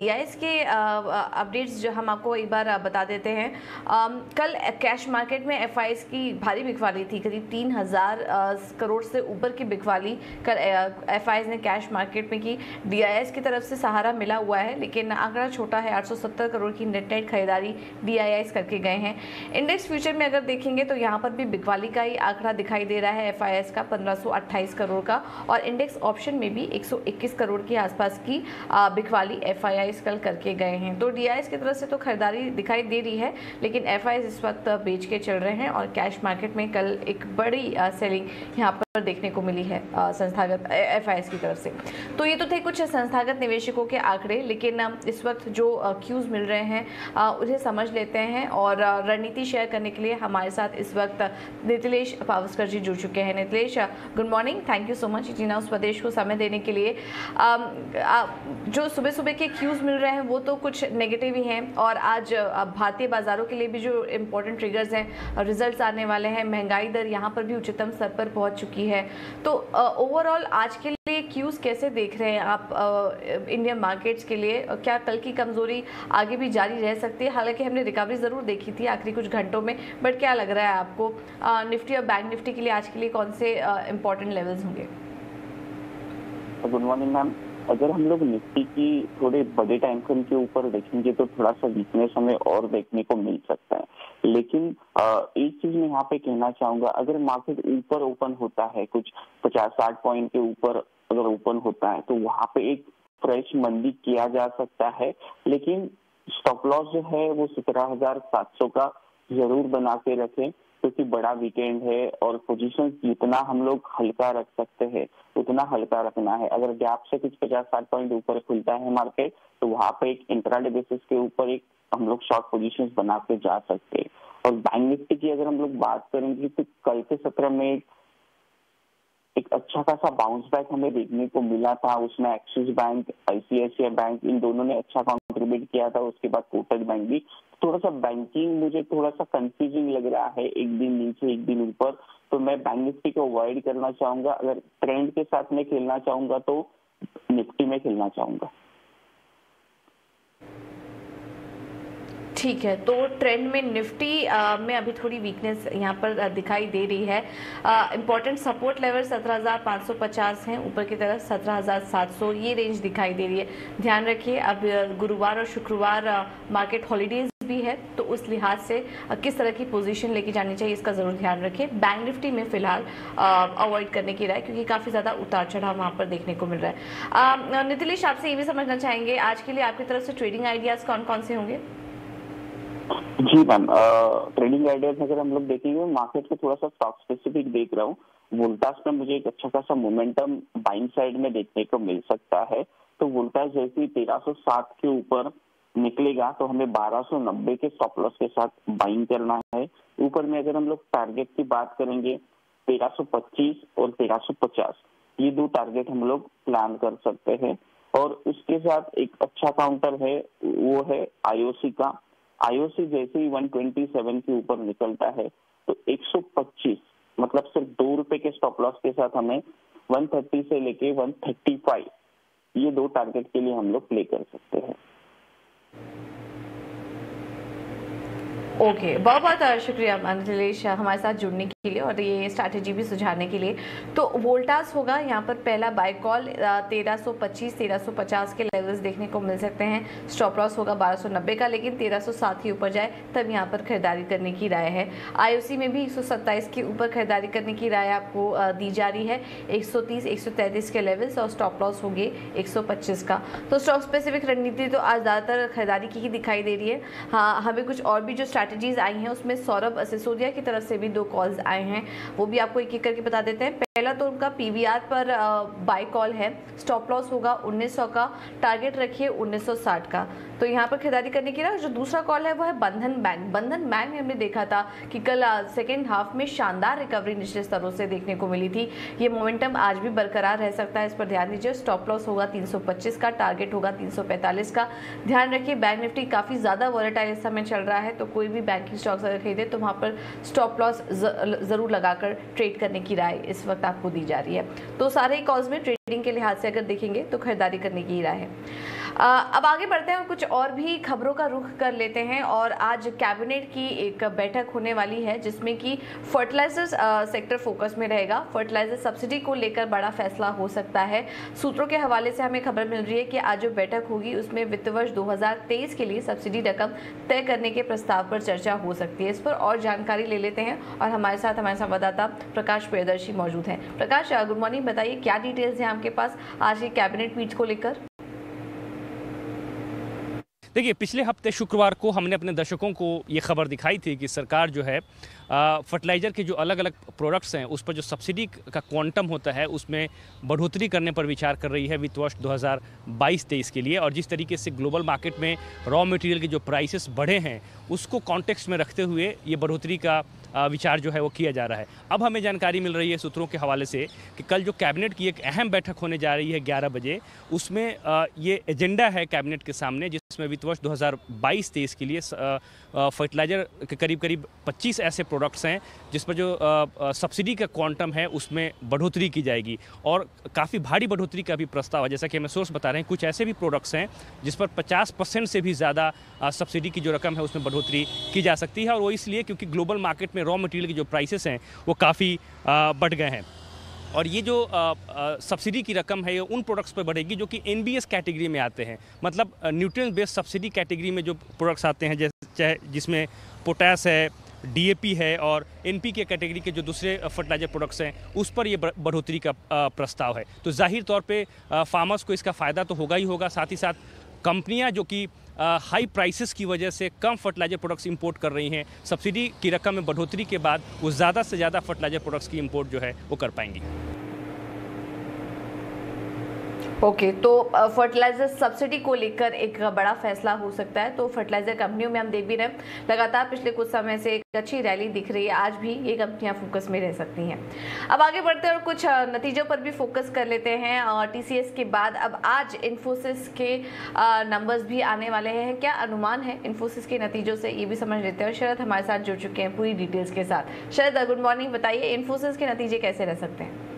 DIIs के updates जो हम आपको एक बार बता देते हैं। कल कैश मार्केट में एफआईएस की भारी बिकवाली थी, करीब 3000 करोड़ से ऊपर की बिकवाली कल एफआईएस ने कैश मार्केट में की। डीआईएस की तरफ से सहारा मिला हुआ है, लेकिन आंकड़ा छोटा है। 870 करोड़ की नेट खरीदारी डीआईएस करके गए हैं। इंडेक्स फ्यूचर में अगर देखेंगे तो यहाँ पर भी बिकवाली का ही आंकड़ा दिखाई दे रहा है एफआईएस का 1528 करोड़ का, और इंडेक्स ऑप्शन में भी 121 करोड़ के आसपास की बिकवाली एफआईएस कल करके गए हैं। तो डीआईएस की तरफ से तो खरीदारी दिखाई दे रही है, लेकिन एफआईएस इस वक्त बेच के चल रहे हैं और कैश मार्केट में कल एक बड़ी सेलिंग यहाँ पर देखने को मिली है संस्थागत एफआईएस की तरफ से। तो ये तो थे कुछ संस्थागत निवेशकों के आंकड़े, लेकिन इस वक्त जो क्यूज मिल रहे हैं उन्हें समझ लेते हैं और रणनीति शेयर करने के लिए हमारे साथ इस वक्त नीतिलेश पावस्कर जी जुड़ चुके हैं। Nitilesh, good morning, thank you so much जीना स्वदेश को समय देने के लिए। जो सुबह सुबह के क्यूज मिल रहे हैं वो तो कुछ नेगेटिव ही हैं, और आज भारतीय बाजारों के लिए भी जो इम्पोर्टेंट ट्रिगर्स हैं, रिजल्ट्स आने वाले हैं, महंगाई दर यहाँ पर भी उच्चतम स्तर पर पहुँच चुकी है। तो ओवरऑल आज के लिए क्यूज कैसे देख रहे हैं आप इंडियन मार्केट्स के लिए? क्या कल की कमजोरी आगे भी जारी रह सकती है? हालांकि हमने रिकवरी ज़रूर देखी थी आखिरी कुछ घंटों में, बट क्या लग रहा है आपको निफ्टी और बैंक निफ्टी के लिए आज के लिए कौन से इम्पोर्टेंट लेवल्स होंगे? Good morning ma'am. अगर हम लोग निफ्टी की थोड़े बड़े टाइम फ्रेम के ऊपर देखेंगे तो थोड़ा सा वीकनेस हमें और देखने को मिल सकता है, लेकिन एक चीज मैं यहाँ पे कहना चाहूंगा, अगर मार्केट ऊपर ओपन होता है कुछ 50-60 पॉइंट के ऊपर अगर ओपन होता है तो वहाँ पे एक फ्रेश मंदी किया जा सकता है, लेकिन स्टॉप लॉस जो है वो 17,700 का जरूर बना के रखें, क्योंकि बड़ा वीकेंड है और पोजीशन जितना हम लोग हल्का रख सकते हैं उतना हल्का रखना है। अगर गैप से कुछ 50-60 पॉइंट ऊपर खुलता है मार्केट तो वहां पे एक इंट्राडे बेसिस के ऊपर एक हम लोग शॉर्ट पोजीशंस बना के जा सकते हैं। और बैंक निफ्टी की अगर हम लोग बात करेंगे तो कल के सत्र में एक अच्छा खासा बाउंस बैक हमें देखने को मिला था। उसमें एक्सिस बैंक, आईसीआईसीआई बैंक, इन दोनों ने अच्छा कंट्रीब्यूट किया था। उसके बाद कोटक बैंक भी। थोड़ा सा बैंकिंग मुझे थोड़ा सा कंफ्यूजिंग लग रहा है, एक दिन नीचे एक दिन ऊपर, तो मैं बैंक निफ्टी को अवॉइड करना चाहूंगा। अगर ट्रेंड के साथ में खेलना चाहूंगा तो निफ्टी में खेलना चाहूंगा। ठीक है, तो ट्रेंड में निफ्टी में अभी थोड़ी वीकनेस यहाँ पर दिखाई दे रही है। इंपॉर्टेंट सपोर्ट लेवल 17,550 हैं, ऊपर की तरफ 17,700 ये रेंज दिखाई दे रही है। ध्यान रखिए, अब गुरुवार और शुक्रवार मार्केट हॉलीडेज भी है, तो उस लिहाज से किस तरह की पोजीशन लेके जानी चाहिए इसका जरूर ध्यान रखिए। बैंक निफ्टी में फिलहाल अवॉइड करने की राय, क्योंकि काफ़ी ज़्यादा उतार चढ़ाव वहाँ पर देखने को मिल रहा है। नीतिलेश, आपसे ये भी समझना चाहेंगे आज के लिए आपकी तरफ से ट्रेडिंग आइडियाज़ कौन कौन से होंगे? जी मैम, ट्रेडिंग आइडियाज अगर हम लोग देखेंगे, मार्केट को थोड़ा सा स्टॉक स्पेसिफिक देख रहा हूँ। वोल्टास में मुझे एक अच्छा खासा मोमेंटम बाइंग साइड में देखने को मिल सकता है। तो वोल्टास जैसे ही 1360 के ऊपर निकलेगा तो हमें 1290 के स्टॉप लॉस के साथ बाइंग करना है। ऊपर में अगर हम लोग टारगेट की बात करेंगे 1325 और 1350, ये दो टारगेट हम लोग प्लान कर सकते हैं। और उसके साथ एक अच्छा काउंटर है, वो है आईओसी का। आईओसी जैसे ही 127 के ऊपर निकलता है तो 125, मतलब सिर्फ 2 रुपए के स्टॉप लॉस के साथ हमें 130 से लेके 135, ये दो टारगेट के लिए हम लोग प्ले कर सकते हैं। ओके, बहुत बहुत शुक्रिया नीतिलेश हमारे साथ जुड़ने के लिए और ये स्ट्रैटेजी भी सुझाने के लिए। तो वोल्टास होगा यहाँ पर पहला बाय कॉल, 1325-1350 के लेवल्स देखने को मिल सकते हैं। स्टॉप लॉस होगा 1290 का, लेकिन 1307 के ऊपर जाए तब यहाँ पर खरीदारी करने की राय है। आईओसी में भी 127 के ऊपर खरीदारी करने की राय आपको दी जा रही है। 130-133 के लेवल्स और स्टॉप लॉस होंगे 125 का। तो स्टॉक स्पेसिफिक रणनीति तो आज ज़्यादातर खरीदारी की ही दिखाई दे रही है। हाँ, हमें कुछ और भी जो स्ट्रैटेजीज आई हैं उसमें सौरभ सिसोदिया की तरफ से भी 2 कॉल्स आए हैं, वो भी आपको एक एक करके बता देते हैं। पहला तो उनका पीवीआर पर बाय कॉल है, स्टॉप लॉस होगा 1900 का, टारगेट रखिए 1960 का, तो यहाँ पर खरीदारी करने की ना। जो दूसरा कॉल है वो है बंधन बैंक। बंधन बैंक में हमने देखा था कि कल सेकेंड हाफ में शानदार रिकवरी निचले स्तरों से देखने को मिली थी। ये मोमेंटम आज भी बरकरार रह सकता है, इस पर ध्यान दीजिए। स्टॉप लॉस होगा 325 का, टारगेट होगा 345 का। ध्यान रखिए, बैंक निफ्टी काफ़ी ज़्यादा वॉलेटाइल इस समय चल रहा है, तो कोई भी बैंकिंग स्टॉक्स अगर खरीदे तो वहाँ पर स्टॉप लॉस ज़रूर लगाकर ट्रेड करने की राय इस वक्त आपको दी जा रही है। तो सारे ही कॉल्स में ट्रेडिंग के लिहाज से अगर देखेंगे तो खरीदारी करने की राय है। अब आगे बढ़ते हैं और कुछ और भी खबरों का रुख कर लेते हैं। और आज कैबिनेट की एक बैठक होने वाली है जिसमें कि फर्टिलाइजर्स सेक्टर फोकस में रहेगा। फर्टिलाइजर सब्सिडी को लेकर बड़ा फैसला हो सकता है। सूत्रों के हवाले से हमें खबर मिल रही है कि आज जो बैठक होगी उसमें वित्त वर्ष 2023 के लिए सब्सिडी रकम तय करने के प्रस्ताव पर चर्चा हो सकती है। इस पर और जानकारी ले लेते हैं और हमारे साथ हमारे संवाददाता प्रकाश प्रियदर्शी मौजूद हैं। प्रकाश, गुड मॉर्निंग, बताइए क्या डिटेल्स हैं आपके पास आज की कैबिनेट मीट को लेकर? देखिए, पिछले हफ्ते शुक्रवार को हमने अपने दर्शकों को ये खबर दिखाई थी कि सरकार जो है फर्टिलाइज़र के जो अलग अलग प्रोडक्ट्स हैं उस पर जो सब्सिडी का क्वांटम होता है उसमें बढ़ोतरी करने पर विचार कर रही है वित्त वर्ष 2022-23 के लिए। और जिस तरीके से ग्लोबल मार्केट में रॉ मटेरियल के जो प्राइसेस बढ़े हैं उसको कॉन्टेक्स्ट में रखते हुए ये बढ़ोतरी का विचार जो है वो किया जा रहा है। अब हमें जानकारी मिल रही है सूत्रों के हवाले से कि कल जो कैबिनेट की एक अहम बैठक होने जा रही है 11 बजे, उसमें ये एजेंडा है कैबिनेट के सामने जिसमें वित्त वर्ष 2022-23 के लिए फर्टिलाइज़र के करीब 25 ऐसे प्रोडक्ट्स हैं जिस पर जो सब्सिडी का क्वांटम है उसमें बढ़ोतरी की जाएगी। और काफ़ी भारी बढ़ोतरी का भी प्रस्ताव है। जैसा कि हमें सोर्स बता रहे हैं, कुछ ऐसे भी प्रोडक्ट्स हैं जिस पर 50% से भी ज़्यादा सब्सिडी की जो रकम है उसमें बढ़ोतरी की जा सकती है। और वो इसलिए क्योंकि ग्लोबल मार्केट में रॉ मटेरियल के जो प्राइसेस हैं वो काफ़ी बढ़ गए हैं। और ये जो सब्सिडी की रकम है ये उन प्रोडक्ट्स पर बढ़ेगी जो कि NBS कैटेगरी में आते हैं, मतलब न्यूट्रिएंट बेस्ड सब्सिडी कैटेगरी में जो प्रोडक्ट्स आते हैं, जैसे जिसमें पोटैश है, DAP है और NPK कैटेगरी के जो दूसरे फर्टिलाइजर प्रोडक्ट्स हैं उस पर ये बढ़ोतरी का प्रस्ताव है। तो जाहिर तौर पे फार्मर्स को इसका फ़ायदा तो होगा ही होगा, साथ ही साथ कंपनियां जो कि हाई प्राइसेस की वजह से कम फर्टिलाइजर प्रोडक्ट्स इंपोर्ट कर रही हैं, सब्सिडी की रकम में बढ़ोतरी के बाद वो ज़्यादा से ज़्यादा फर्टिलाइजर प्रोडक्ट्स की इंपोर्ट जो है वो कर पाएंगी। ओके, तो फर्टिलाइजर सब्सिडी को लेकर एक बड़ा फैसला हो सकता है। तो फर्टिलाइजर कंपनियों में हम देख भी रहे हैं लगातार पिछले कुछ समय से एक अच्छी रैली दिख रही है। आज भी ये कंपनियां फोकस में रह सकती हैं। अब आगे बढ़ते हैं और कुछ नतीजों पर भी फोकस कर लेते हैं। और TCS के बाद अब आज इन्फोसिस के नंबर्स भी आने वाले हैं। क्या अनुमान है इन्फोसिस के नतीजों से, ये भी समझ लेते हैं। और शरद हमारे साथ जुड़ चुके हैं पूरी डिटेल्स के साथ। शरद, गुड मॉर्निंग, बताइए इन्फोसिस के नतीजे कैसे रह सकते हैं?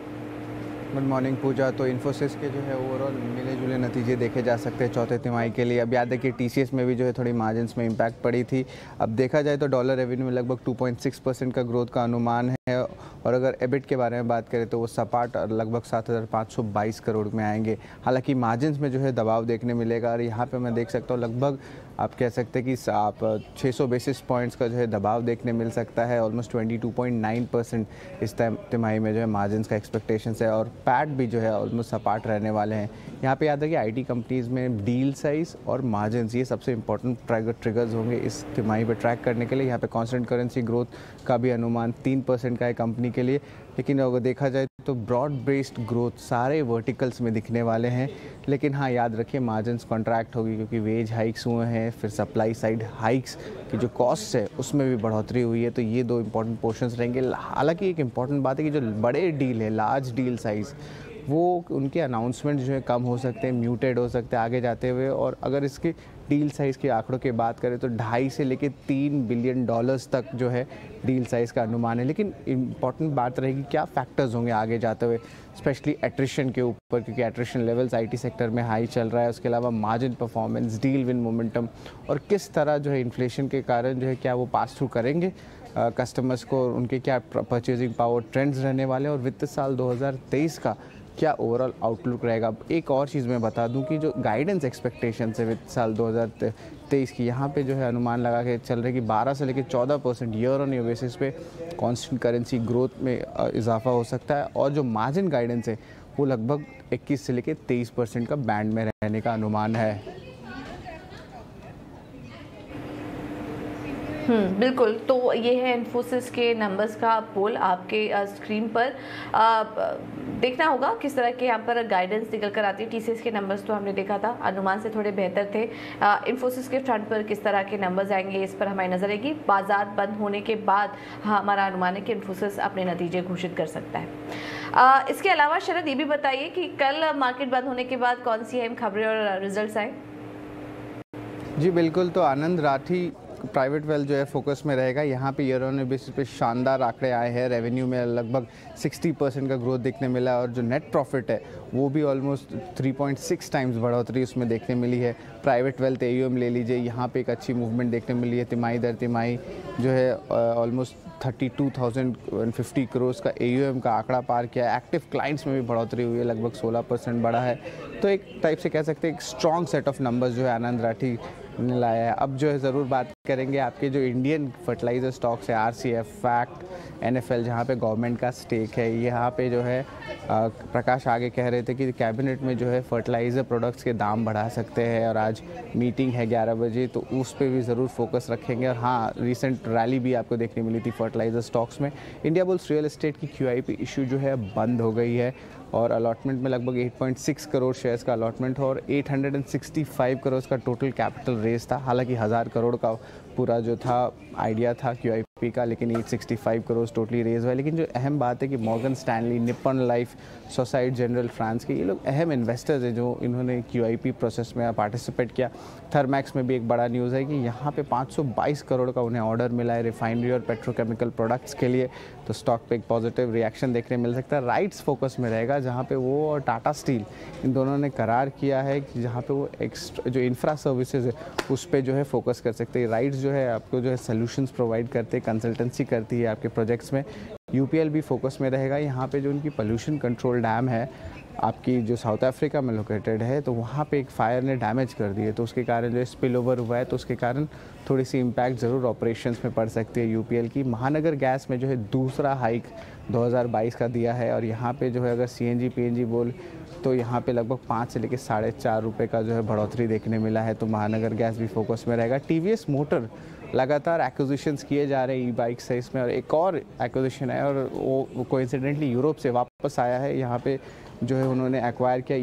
गुड मॉर्निंग पूजा। तो इन्फोसिस के जो है ओवरऑल मिले जुले नतीजे देखे जा सकते हैं चौथे तिमाही के लिए। अब याद है कि TCS में भी जो है थोड़ी मार्जिन्स में इम्पैक्ट पड़ी थी। अब देखा जाए तो डॉलर रेवेन्यू में लगभग 2.6% का ग्रोथ का अनुमान है। और अगर EBIT के बारे में बात करें तो वो सपाट लगभग 7,522 करोड़ में आएंगे। हालांकि मार्जिन्स में जो है दबाव देखने मिलेगा। और यहाँ पे मैं देख सकता हूँ लगभग आप कह सकते हैं कि आप 600 बेसिस पॉइंट्स का जो है दबाव देखने मिल सकता है। ऑलमोस्ट 22.9% इस तिमाही में जो है मार्जिन्स का एक्सपेक्टेशन है। और पैट भी जो है ऑलमोस्ट सपाट रहने वाले हैं। यहाँ पे याद है कि IT कंपनीज़ में डील साइज़ और मार्जिन्स ये सबसे इंपॉर्टेंट ट्रिगर्स होंगे इस तिमाही पर ट्रैक करने के लिए। यहाँ पे कांस्टेंट करेंसी ग्रोथ का भी अनुमान 3% का है कंपनी के लिए। लेकिन अगर देखा जाए तो ब्रॉड बेस्ड ग्रोथ सारे वर्टिकल्स में दिखने वाले हैं। लेकिन हाँ, याद रखिए मार्जिन्स कॉन्ट्रैक्ट होगी क्योंकि वेज हाइक्स हुए हैं, फिर सप्लाई साइड हाइक्स की जो कॉस्ट है उसमें भी बढ़ोतरी हुई है। तो ये दो इंपॉर्टेंट पोर्शंस रहेंगे। हालांकि एक इंपॉर्टेंट बात है कि जो बड़े डील है, लार्ज डील साइज़, वो उनके अनाउंसमेंट जो है कम हो सकते हैं, म्यूटेड हो सकते हैं आगे जाते हुए। और अगर इसके डील साइज़ के आंकड़ों की बात करें तो 2.5 से लेकर $3 बिलियन तक जो है डील साइज़ का अनुमान है। लेकिन इम्पॉर्टेंट बात रहेगी क्या फैक्टर्स होंगे आगे जाते हुए, स्पेशली एट्रिशन के ऊपर, क्योंकि एट्रिशन लेवल्स IT सेक्टर में हाई चल रहा है। उसके अलावा margin performance, deal win momentum और किस तरह जो है इन्फ्लेशन के कारण जो है क्या वो पास थ्रू करेंगे कस्टमर्स को, उनके क्या परचेजिंग पावर ट्रेंड्स रहने वाले हैं और वित्त साल 2023 का क्या ओवरऑल आउटलुक रहेगा। एक और चीज़ मैं बता दूं कि जो गाइडेंस एक्सपेक्टेशन है वित्त साल 2023 की, यहाँ पे जो है अनुमान लगा के चल रहे कि 12 से लेकर 14% ईयर ऑन ईयर बेसिस पे कांस्टेंट करेंसी ग्रोथ में इजाफा हो सकता है। और जो मार्जिन गाइडेंस है वो लगभग 21 से लेकर 23% का बैंड में रहने का अनुमान है। बिल्कुल। तो ये है इन्फोसिस के नंबर्स का पोल आपके स्क्रीन पर। देखना होगा किस तरह के यहाँ पर गाइडेंस निकल कर आती है। TCS के नंबर्स तो हमने देखा था अनुमान से थोड़े बेहतर थे। इन्फोसिस के फ्रंट पर किस तरह के नंबर्स आएंगे इस पर हमारी नजर रहेगी। बाजार बंद होने के बाद हमारा अनुमान है कि इन्फोसिस अपने नतीजे घोषित कर सकता है। इसके अलावा शरद, ये भी बताइए कि कल मार्केट बंद होने के बाद कौन सी अहम खबरें और रिजल्ट आए? जी बिल्कुल। तो आनंद राठी प्राइवेट वेल्थ जो है फोकस में रहेगा। यहाँ पे ईयर ऑन बेसिस पे शानदार आंकड़े आए हैं। रेवेन्यू में लगभग 60% का ग्रोथ देखने मिला और जो नेट प्रॉफिट है वो भी ऑलमोस्ट 3.6 टाइम्स बढ़ोतरी उसमें देखने मिली है। प्राइवेट वेल्थ AUM ले लीजिए, यहाँ पे एक अच्छी मूवमेंट देखने मिली है। तिमाही दर तिमाही जो है ऑलमोस्ट 32,050 करोड़ का AUM का आंकड़ा पार किया है। एक्टिव क्लाइंट्स में भी बढ़ोतरी हुई है, लगभग 16% बढ़ा है। तो एक टाइप से कह सकते हैं एक स्ट्रॉन्ग सेट ऑफ नंबर्स जो है आनंद राठी ने लाया है। अब जो है ज़रूर बात करेंगे आपके जो इंडियन फर्टिलाइज़र स्टॉक्स है, RCF, फैक्ट, NFL, जहाँ पे गवर्नमेंट का स्टेक है। यहाँ पे जो है प्रकाश आगे कह रहे थे कि कैबिनेट में जो है फर्टिलाइज़र प्रोडक्ट्स के दाम बढ़ा सकते हैं और आज मीटिंग है 11 बजे, तो उस पर भी ज़रूर फोकस रखेंगे। और हाँ, रिसेंट रैली भी आपको देखने मिली थी फर्टिलाइज़र स्टॉक्स में। इंडिया बुल्स रियल एस्टेट की QIP इशू जो है बंद हो गई है और अलॉटमेंट में लगभग 8.6 करोड़ शेयर्स का अलॉटमेंट हो और 865 करोड़ का टोटल कैपिटल रेज था। हालांकि 1000 करोड़ का पूरा जो था आइडिया था QIP का, लेकिन 865 करोड़ टोटली रेज हुआ है। लेकिन जो अहम बात है कि Morgan Stanley, Nippon life, society general France के ये लोग अहम इन्वेस्टर्स हैं जो इन्होंने QIP प्रोसेस में पार्टिसिपेट किया। थर्मैक्स में भी एक बड़ा न्यूज़ है कि यहाँ पे 522 करोड़ का उन्हें ऑर्डर मिला है रिफाइनरी और पेट्रोकेमिकल प्रोडक्ट्स के लिए, तो स्टॉक पे एक पॉजिटिव रिएक्शन देखने मिल सकता है। राइट्स फोकस में रहेगा, जहाँ पे वो और टाटा स्टील इन दोनों ने करार किया है कि जहाँ पे वो जो इंफ्रा सर्विसेज है उस पर जो है फोकस कर सकते हैं। राइट्स जो है आपको जो है सोल्यूशंस प्रोवाइड करते हैं, कंसल्टेंसी करती है आपके प्रोजेक्ट्स में। UPL भी फोकस में रहेगा। यहाँ पे जो उनकी पोल्यूशन कंट्रोल डैम है आपकी जो साउथ अफ्रीका में लोकेटेड है, तो वहाँ पे एक फायर ने डैमेज कर दिए, तो उसके कारण जो स्पिल ओवर हुआ है, तो उसके कारण थोड़ी सी इम्पैक्ट ज़रूर ऑपरेशंस में पड़ सकती है UPL की। महानगर गैस में जो है दूसरा हाइक 2022 का दिया है और यहाँ पे जो है अगर CNG PNG बोल तो यहाँ पे लगभग 5 से लेकर 4.5 रुपये का जो है बढ़ोतरी देखने मिला है, तो महानगर गैस भी फोकस में रहेगा। TVS मोटर लगातार एक्विजिशंस किए जा रहे हैं ई-बाइक से, इसमें और एक और एक्विजिशन है और वो कोइंसिडेंटली यूरोप से वापस आया है। यहाँ पे जो है उन्होंने एक्वायर किया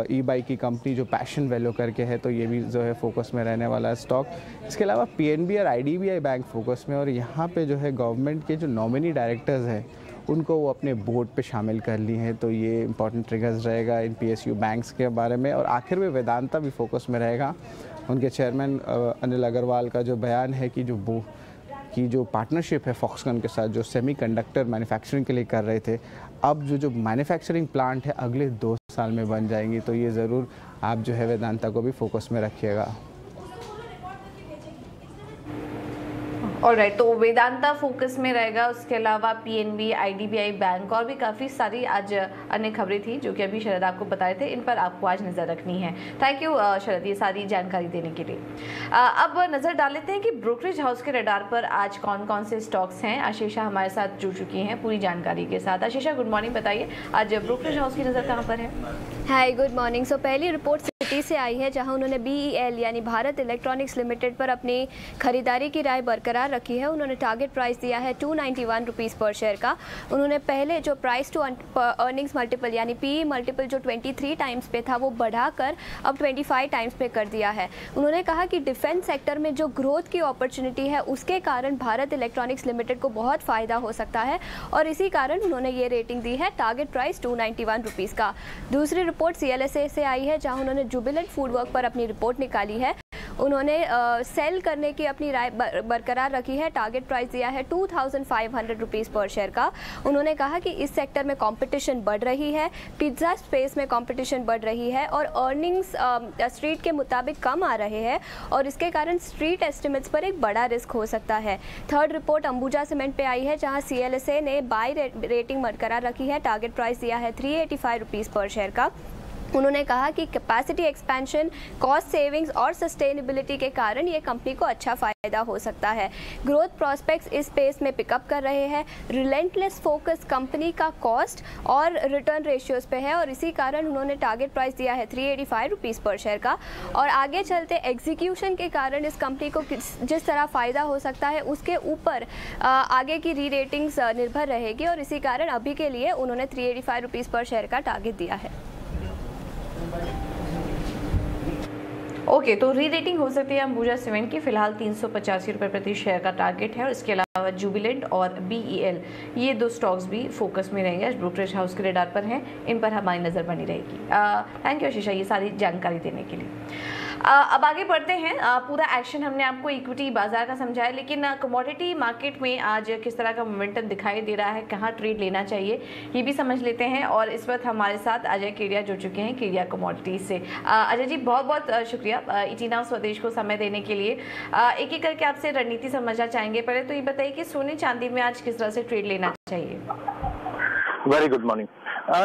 ई-बाइक की कंपनी जो पैशन वैल्यू करके है, तो ये भी जो है फोकस में रहने वाला है स्टॉक। इसके अलावा PNB और IDBI बैंक फोकस में, और यहाँ पे जो है गवर्नमेंट के जो नॉमिनी डायरेक्टर्स हैं उनको वो अपने बोर्ड पे शामिल कर ली हैं, तो ये इंपॉर्टेंट ट्रिगर्स रहेगा इन PSU बैंक्स के बारे में। और आखिर में वेदांता भी फोकस में रहेगा। उनके चेयरमैन अनिल अग्रवाल का जो बयान है कि जो पार्टनरशिप है फॉक्सकॉन के साथ जो सेमीकंडक्टर मैन्युफैक्चरिंग के लिए कर रहे थे, अब जो मैन्युफैक्चरिंग प्लांट है अगले 2 साल में बन जाएंगी, तो ये ज़रूर आप जो है वेदांता को भी फोकस में रखिएगा। ऑलराइट, तो वेदांता फोकस में रहेगा। उसके अलावा PNB, IDBI बैंक और भी काफ़ी सारी आज अन्य खबरें थी जो कि अभी शरद आपको बताए थे, इन पर आपको आज नज़र रखनी है। थैंक यू शरद ये सारी जानकारी देने के लिए। अब नज़र डाल लेते हैं कि ब्रोकरेज हाउस के रडार पर आज कौन कौन से स्टॉक्स हैं। आशीषा हमारे साथ जुड़ चुकी हैं पूरी जानकारी के साथ। आशीषा, गुड मॉर्निंग, बताइए आज ब्रोकरेज हाउस की नज़र कहाँ पर है? हाय, गुड मॉर्निंग। सो पहली रिपोर्ट सिटी से आई है जहां उन्होंने BEL यानी भारत इलेक्ट्रॉनिक्स लिमिटेड पर अपनी खरीदारी की राय बरकरार रखी है। उन्होंने टारगेट प्राइस दिया है 291 रुपीज़ पर शेयर का। उन्होंने पहले जो प्राइस टू अर्निंग्स मल्टीपल यानी PE मल्टीपल जो 23 टाइम्स पे था वो बढ़ाकर अब 25 टाइम्स पे कर दिया है। उन्होंने कहा कि डिफेंस सेक्टर में जो ग्रोथ की अपॉर्चुनिटी है उसके कारण भारत इलेक्ट्रॉनिक्स लिमिटेड को बहुत फ़ायदा हो सकता है और इसी कारण उन्होंने ये रेटिंग दी है, टारगेट प्राइस 291 रुपीज़ का। दूसरी रिपोर्ट CLSA से आई है जहाँ उन्होंने जुबिलेंट फूडवर्क पर अपनी रिपोर्ट निकाली है। उन्होंने सेल करने की अपनी राय बरकरार रखी है। टारगेट प्राइस दिया है 2500 रुपीज़ पर शेयर का। उन्होंने कहा कि इस सेक्टर में कंपटीशन बढ़ रही है, पिज्ज़ा स्पेस में कंपटीशन बढ़ रही है और अर्निंग्स स्ट्रीट के मुताबिक कम आ रहे हैं और इसके कारण स्ट्रीट एस्टिमेट्स पर एक बड़ा रिस्क हो सकता है। थर्ड रिपोर्ट अंबुजा सीमेंट पे आई है जहां CLSA ने बाय रेटिंग बरकरार रखी है। टारगेट प्राइस दिया है 385 रुपीज़ पर शेयर का। उन्होंने कहा कि कैपेसिटी एक्सपेंशन, कॉस्ट सेविंग्स और सस्टेनेबिलिटी के कारण ये कंपनी को अच्छा फायदा हो सकता है। ग्रोथ प्रोस्पेक्ट्स इस स्पेस में पिकअप कर रहे हैं। रिलेंटलेस फोकस कंपनी का कॉस्ट और रिटर्न रेशियोज पे है और इसी कारण उन्होंने टारगेट प्राइस दिया है 385 रुपीज़ पर शेयर का। और आगे चलते एग्जीक्यूशन के कारण इस कंपनी को जिस तरह फ़ायदा हो सकता है उसके ऊपर आगे की री रेटिंग्स निर्भर रहेगी और इसी कारण अभी के लिए उन्होंने 385 रुपीज़ पर शेयर का टारगेट दिया है। ओके, तो री रेटिंग हो सकती है अंबुजा सीमेंट की। फिलहाल 385 रुपये प्रति शेयर का टारगेट है और इसके अलावा जुबिलेंट और BEL ये 2 स्टॉक्स भी फोकस में रहेंगे, ब्रोकरेज हाउस के रेडार पर हैं, इन पर हमारी नज़र बनी रहेगी। थैंक यू आशीषा ये सारी जानकारी देने के लिए। अब आगे बढ़ते हैं। पूरा एक्शन हमने आपको इक्विटी बाजार का समझाया, लेकिन कमोडिटी मार्केट में आज किस तरह का मोमेंटम दिखाई दे रहा है, कहाँ ट्रेड लेना चाहिए, ये भी समझ लेते हैं। और इस वक्त हमारे साथ अजय केडिया जुड़ चुके हैं केडिया कमोडिटीज से। अजय जी, बहुत बहुत शुक्रिया ईटी नाउ स्वदेश को समय देने के लिए। एक एक करके आपसे रणनीति समझना चाहेंगे। पहले तो ये बताइए कि सोने चांदी में आज किस तरह से ट्रेड लेना चाहिए। Very good morning.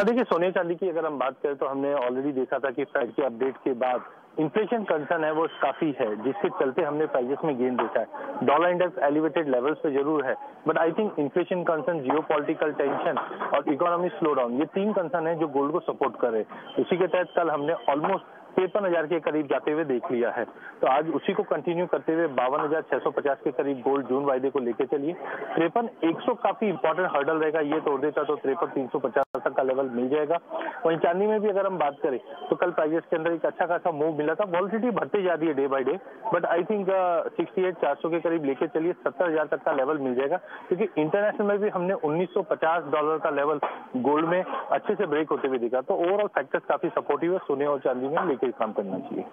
देखिए, सोने चांदी की अगर हम बात करें तो हमने ऑलरेडी देखा था कि फेड के अपडेट के बाद इन्फ्लेशन कंसर्न है वो काफी है, जिसके चलते हमने प्राइसेस में गेन देखा है। डॉलर इंडेक्स एलिवेटेड लेवल्स पे जरूर है, but I think inflation concern, geopolitical tension और इकोनॉमी स्लो डाउन, ये तीन कंसर्न है जो गोल्ड को सपोर्ट कर रहे हैं। उसी के तहत कल हमने ऑलमोस्ट 53,000 के करीब जाते हुए देख लिया है, तो आज उसी को कंटिन्यू करते हुए 52,650 के करीब गोल्ड जून वायदे को लेकर चलिए। 53,100 काफी इंपॉर्टेंट हर्डल रहेगा, ये तोड़ देता तो 53,350 तक का लेवल मिल जाएगा। वहीं चांदी में भी अगर हम बात करें तो कल प्राइसेस के अंदर एक अच्छा खासा मूव मिला था। वॉलिटिलिटी बढ़ती जा रही है day by day, but I think 68,400 के करीब लेके चलिए, 70,000 तक का लेवल मिल जाएगा, क्योंकि इंटरनेशनल में भी हमने $1,950 का लेवल गोल्ड में अच्छे से ब्रेक होते हुए दिखा। तो ओवरऑल फैक्टर्स काफी सपोर्टिव है, सोने और चांदी में लेके काम करना चाहिए।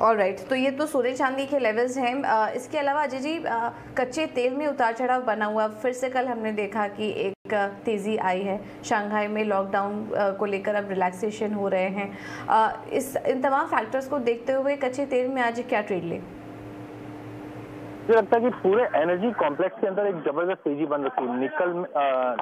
ऑलराइट, तो ये तो सोने चांदी के लेवल्स हैं। इसके अलावा अजय जी, कच्चे तेल में उतार चढ़ाव बना हुआ, फिर से कल हमने देखा कि एक तेज़ी आई है। शंघाई में लॉकडाउन को लेकर अब रिलैक्सेशन हो रहे हैं। इन तमाम फैक्टर्स को देखते हुए कच्चे तेल में आज क्या ट्रेड लें? मुझे लगता है कि पूरे एनर्जी कॉम्प्लेक्स के अंदर एक जबरदस्त तेजी बन रखी है। निकल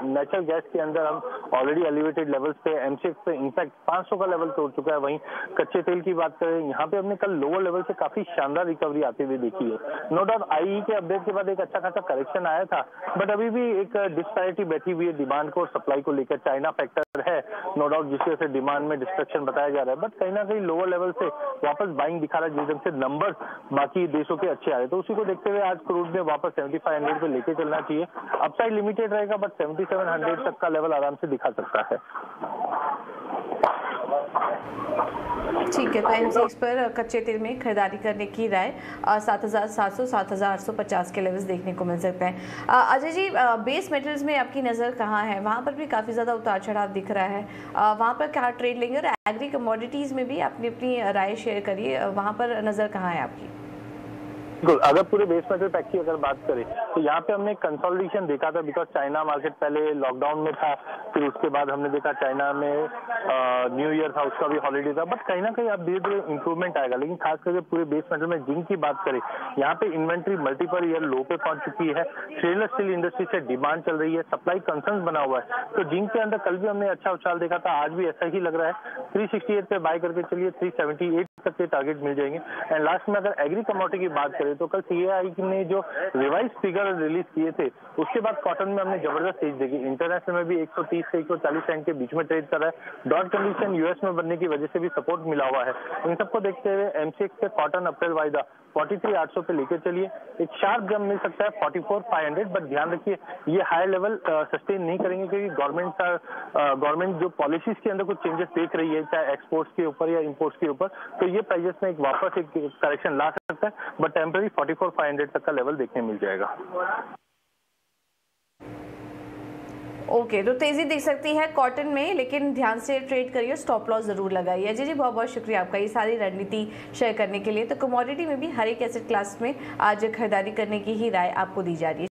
नेचुरल गैस के अंदर हम ऑलरेडी एलिवेटेड लेवल्स पे, एमसीएक्स पे इनफैक्ट 500 का लेवल तोड़ चुका है। वहीं कच्चे तेल की बात करें, यहाँ पे हमने कल लोअर लेवल से काफी शानदार रिकवरी आते हुए देखी है। नो डाउट आईई के अपडेट के बाद एक अच्छा खासा करेक्शन आया था, बट अभी भी एक डिस्पैरिटी बैठी हुई है डिमांड को और सप्लाई को लेकर। चाइना फैक्टर है नो डाउट, जिसकी वजह से डिमांड में डिस्ट्रक्शन बताया जा रहा है, बट कहीं ना कहीं लोअर लेवल से वापस बाइंग दिखा रहा है, जिस ढंग से नंबर बाकी देशों के अच्छे आ रहे हैं। तो उसी को देखते हुए आज क्रूड में वापस 7500 पे लेके चलना चाहिए। अपसाइड लिमिटेड रहेगा, बट 7700 तक का लेवल आराम से दिखा सकता है। ठीक है, तो एमसीएक्स पर कच्चे तेल में खरीदारी करने की राय 7,700 7,850 के लेवल्स देखने को मिल सकते हैं। अजय जी, बेस मेटल्स में आपकी नज़र कहाँ है? वहाँ पर भी काफ़ी ज़्यादा उतार चढ़ाव दिख रहा है, वहाँ पर क्या ट्रेड लेंगे? और एग्री कमोडिटीज़ में भी अपनी अपनी राय शेयर करिए, वहाँ पर नज़र कहाँ है आपकी? अगर पूरे बेस मेटल पैक की अगर बात करें तो यहाँ पे हमने कंसोलिडेशन देखा था, बिकॉज चाइना मार्केट पहले लॉकडाउन में था, फिर उसके बाद हमने देखा चाइना में न्यू ईयर था, उसका भी हॉलीडे था, बट कहीं ना कहीं अब धीरे धीरे इंप्रूवमेंट आएगा। लेकिन खास करके पूरे बेस मेटल में जिंक की बात करें, यहाँ पे इन्वेंट्री मल्टीपल ईयर लो पे पहुंच चुकी है। स्टेनलेस स्टील इंडस्ट्री से डिमांड चल रही है, सप्लाई कंसर्न बना हुआ है, तो जिंक के अंदर कल भी हमने अच्छा उछाल देखा था, आज भी ऐसा ही लग रहा है। 368 पे बाय करके चलिए, 378 तक के टारगेट मिल जाएंगे। एंड लास्ट में अगर एग्री कमोडिटी की बात करें तो कल सीएआई ने जो रिवाइज फिगर रिलीज किए थे, उसके बाद कॉटन में हमने जबरदस्त तेज देखी। इंटरनेशनल में भी 130 से 140 सेंट के बीच में ट्रेड कर रहा है। डॉट कंडीशन यूएस में बनने की वजह से भी सपोर्ट मिला हुआ है। इन सबको देखते हुए एमसीएक्स पे कॉटन अप्रैल वायदा 43,800 पे लेके चलिए। एक शार्प जंप मिल सकता है 44,500, बट ध्यान रखिए ये हाई लेवल सस्टेन नहीं करेंगे, क्योंकि गवर्नमेंट जो पॉलिसीज के अंदर कुछ चेंजेस देख रही है, चाहे एक्सपोर्ट्स के ऊपर या इंपोर्ट्स के ऊपर, तो ये प्राइसेस में एक वापस एक करेक्शन ला सकता है, बट टेम्पररी 44,500 तक का लेवल देखने मिल जाएगा। ओके, तो तेजी दिख सकती है कॉटन में, लेकिन ध्यान से ट्रेड करिए, स्टॉप लॉस जरूर लगाइए। अजय जी, बहुत बहुत शुक्रिया आपका ये सारी रणनीति शेयर करने के लिए। तो कमोडिटी में भी हर एक एसेट क्लास में आज खरीदारी करने की ही राय आपको दी जा रही है।